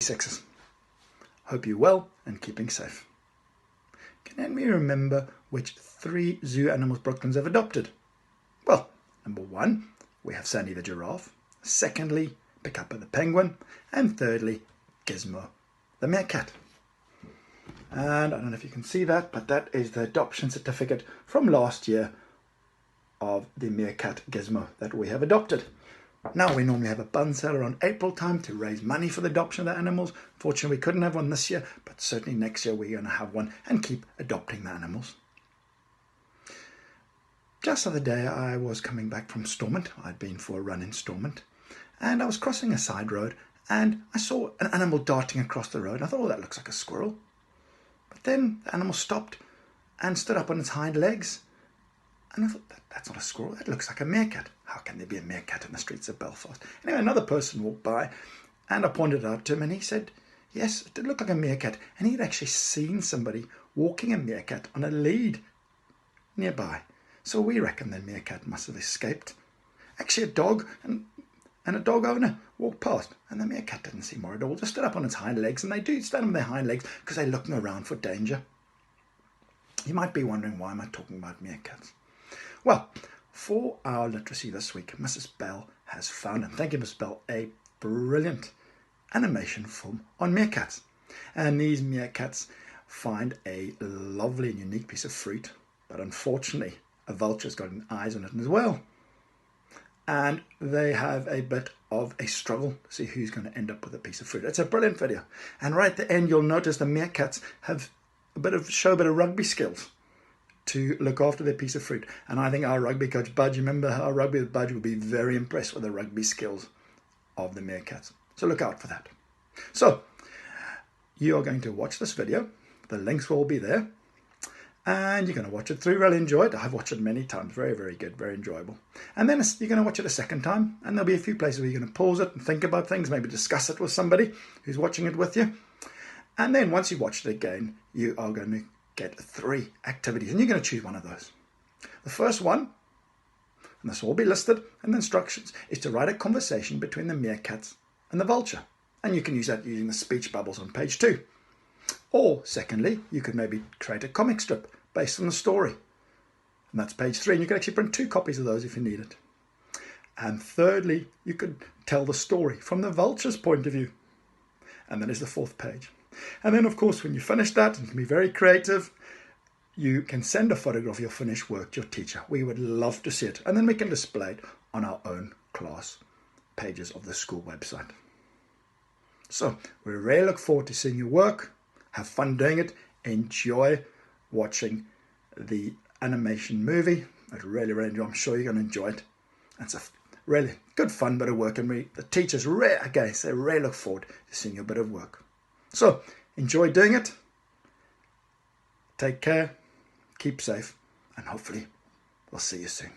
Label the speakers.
Speaker 1: sexes. Hope you're well and keeping safe. Can we remember which 3 zoo animals Brooklands have adopted? Well, number 1, we have Sandy the giraffe. Secondly, Pickupa the penguin. And thirdly, Gizmo the meerkat. And I don't know if you can see that, but that is the adoption certificate from last year of the meerkat Gizmo that we have adopted. Now, we normally have a bun sale around April time to raise money for the adoption of the animals. Fortunately, we couldn't have one this year, but certainly next year we're going to have one and keep adopting the animals. Just the other day, I was coming back from Stormont. I'd been for a run in Stormont, and I was crossing a side road, and I saw an animal darting across the road. I thought, oh, that looks like a squirrel. But then the animal stopped and stood up on its hind legs. And I thought, that's not a squirrel, that looks like a meerkat. How can there be a meerkat in the streets of Belfast? Anyway, another person walked by and I pointed it out to him and he said, yes, it did look like a meerkat. And he'd actually seen somebody walking a meerkat on a lead nearby. So we reckon the meerkat must have escaped. Actually, a dog and a dog owner walked past and the meerkat didn't seem worried at all, just stood up on its hind legs, and they do stand on their hind legs because they're looking around for danger. You might be wondering, why am I talking about meerkats? Well, for our literacy this week, Mrs. Bell has found, and thank you Mrs. Bell, a brilliant animation film on meerkats. And these meerkats find a lovely and unique piece of fruit, but unfortunately a vulture's got eyes on it as well. And they have a bit of a struggle to see who's going to end up with a piece of fruit. It's a brilliant video. And right at the end, you'll notice the meerkats have show a bit of rugby skills to look after their piece of fruit. And I think our rugby coach, Budge, remember our rugby with Budge, will be very impressed with the rugby skills of the meerkats. So look out for that. So you are going to watch this video. The links will be there. And you're going to watch it through. Really enjoy it. I've watched it many times. Very, very good. Very enjoyable. And then you're going to watch it a second time. And there'll be a few places where you're going to pause it and think about things. Maybe discuss it with somebody who's watching it with you. And then once you've watched it again, you are going to get 3 activities. And you're going to choose one of those. The first one, and this will all be listed in the instructions, is to write a conversation between the meerkats and the vulture. And you can use that using the speech bubbles on page 2. Or, secondly, you could maybe create a comic strip based on the story. And that's page 3. And you can actually print 2 copies of those if you need it. And thirdly, you could tell the story from the vulture's point of view. And that is the 4th page. And then, of course, when you finish that, and you can be very creative, you can send a photograph of your finished work to your teacher. We would love to see it. And then we can display it on our own class pages of the school website. So we really look forward to seeing your work. Have fun doing it. Enjoy watching the animation movie. I really, really enjoy it. I'm sure you're going to enjoy it. It's a really good fun bit of work. And the teachers really look forward to seeing your bit of work. So enjoy doing it. Take care. Keep safe. And hopefully we'll see you soon.